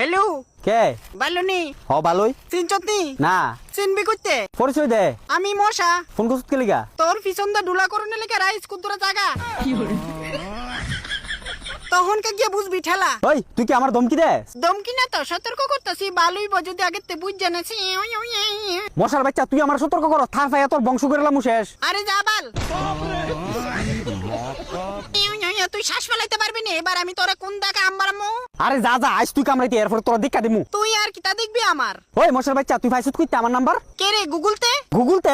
hello কে বালুনি হ ভালোই চিনচতনি না চিনবি করতে পরিচয় দে আমি মশা ফোন করছিস কে লিগা তোর পিছন দা ডুলা করনে লেগে রাইস কুদরা জায়গা তখন কে গিয়ে বুঝবি ঠেলা ওই তুই কি আমার ধমকি দে দমকি না তো সতর্ক করতেছি বালুই যদি আগে তে বুঝ জানাছি মশার বাচ্চা তুই আমার সতর্ক কর থার ফাইয়া তোর বংশ করেলাম শেষ আরে যা বাল তুই শ্বাস ফেলাইতে পারবি না এবার আমি তোরে কোন দাকা আমবারামু আরে যা যা আজ তুই কামড়াইতে এরপর তোর দেখা দিমু তুই আর কিতা দেখবি আমার ওই মশার বাচ্চা তুই ফাইসুত কইতে আমার নাম্বার কে রে গুগলতে গুগলতে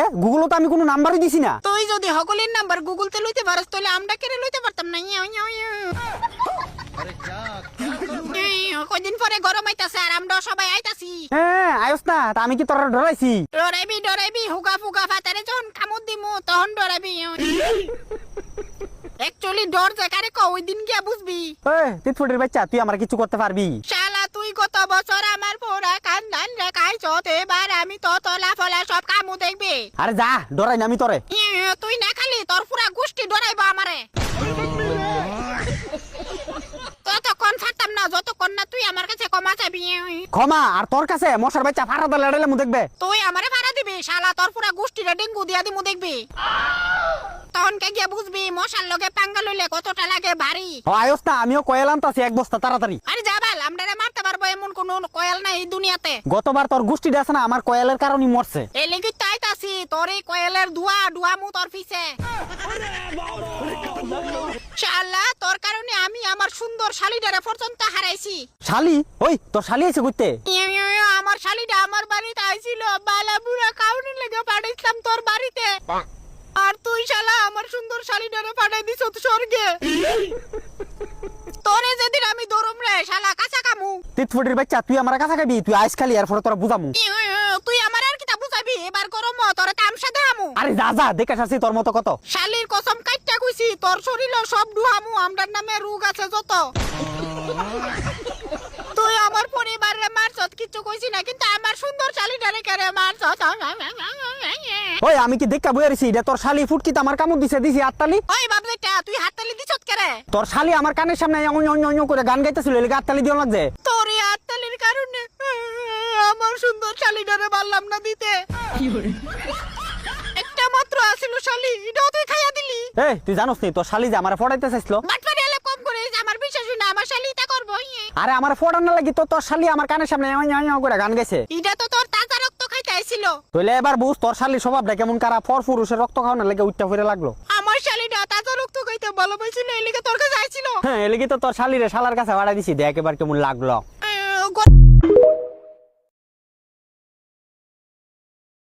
তো আমি কোনো নাম্বারই দিছি না তুই যদি হকলের নাম্বার গুগলতে লইতে পারস তাহলে আমরা কেড়ে লইতে পারতাম না কদিন পরে গরম আইতাছে আর আমরা সবাই আইতাছি হ্যাঁ আয়স না তা আমি কি তোর ডরাইছি ডরাইবি হুগা ফুগা ফাতারে যখন কামড় দিমু তখন ডরাইবি একচুয়ালি ডর জায়গারে ক ওই দিন গিয়া বুঝবি এই তিতফুটের বাচ্চা তুই আমার কিছু করতে পারবি শালা তুই গত বছর আমার পোড়া কান্দান রেখাইছত এবার আমি তো তলা ফলা সব কামু দেখবি আরে যা ডরাই না আমি তোরে তুই না খালি তোর পুরা গোষ্ঠী ডরাইবো আমারে ততক্ষণ ছাড়তাম না যতক্ষণ না তুই আমার কাছে ক্ষমা চাবি ক্ষমা আর তোর কাছে মশার বাচ্চা ফাড়া দা লড়াইলে মু দেখবে তুই আমারে ভাড়া দিবি শালা তোর পুরা গোষ্ঠীরে ডেঙ্গু দিয়া দিমু দেখবি তখন কে গিয়া বুঝবি মশার লগে পাঙ্গা লইলে কতটা লাগে ভারী ও আয়স না আমিও কয়েল আনতাছি এক বস্তা তাড়াতাড়ি আরে যাবাল আমরারে মারতে পারবো এমন কোন কয়েল নাই এই দুনিয়াতে গতবার তোর গোষ্ঠী আছে না আমার কয়েলের কারণে মরছে এই লেগে তো আইতাছি তোর এই কয়েলের ধোয়া মু তোর পিছে শালা তোর কারণে আমি আমার সুন্দর শালিটারে পর্যন্ত হারাইছি শালি ওই তোর শালি এসে করতে আমার শালিটা আমার বাড়িতে আইছিল বালাবুড়া কাউনে লেগে পাঠাইছিলাম তোর বাড়িতে আর তুই শালা আমার সুন্দর শালিটারে পাঠাই দিছ স্বর্গে তোরে যেদিন আমি দরম রে শালা কাঁচা কামু তিতফুটের বাচ্চা তুই আমার কাছে খাবি তুই আইস খালি এরপর তোরা বুঝামু তুই আমার আর কিতা বুঝাবি এবার গরম তোরে তামসা দেহামু আরে যা যা দেখে আসছি তোর মতো কত শালির কসম কাইটা কইছি তোর শরীরে সব ডুহামু আমরার নামে রোগ আছে যত তুই আমার পরিবারে মারছত কিছু কইছি না কিন্তু আমার সুন্দর শালিটারে কেড়ে মারছত ওই আমি কি দেখা বইয়ারিছি এটা তোর শালি ফুটকিতে আমার কামড় দিছি আটতালি ওই বাবুটা তুই হাততালি দিছত কেরে তোর শালি আমার কানের সামনে অন্য করে গান গাইতেছিল এলাকা আটতালি দিও লাগছে তোর এই হাততালির কারণে আমার সুন্দর শালিটারে পারলাম না দিতে একটা মাত্র আছিল শালি এটাও তুই খাইয়া দিলি এই তুই জানোস নি তোর শালি যে আমার ফড়াইতে চাইছিল বাটপারি এলে কম করে আমার বিশ্বাস না আমার শালি তা করবো আরে আমার ফড়ানো লাগি তো তোর শালি আমার কানের সামনে অন্য করে গান গাইছে এটা তো তোর তাজা রক্ত খাইতে আইছিল তাহলে এবার বুঝ তোর শালি স্বভাবটা কেমন কারা ফর পুরুষের রক্ত খাওয়ানোর লাগে উঠটা ফিরে লাগলো আমার শালিটা তাজা রক্ত খাইতে ভালোবাসিল এলিকে তোর কাছে আইছিল হ্যাঁ এলিগে তো তোর শালিরে শালার কাছে বাড়াই দিছি দেখ এবার কেমন লাগলো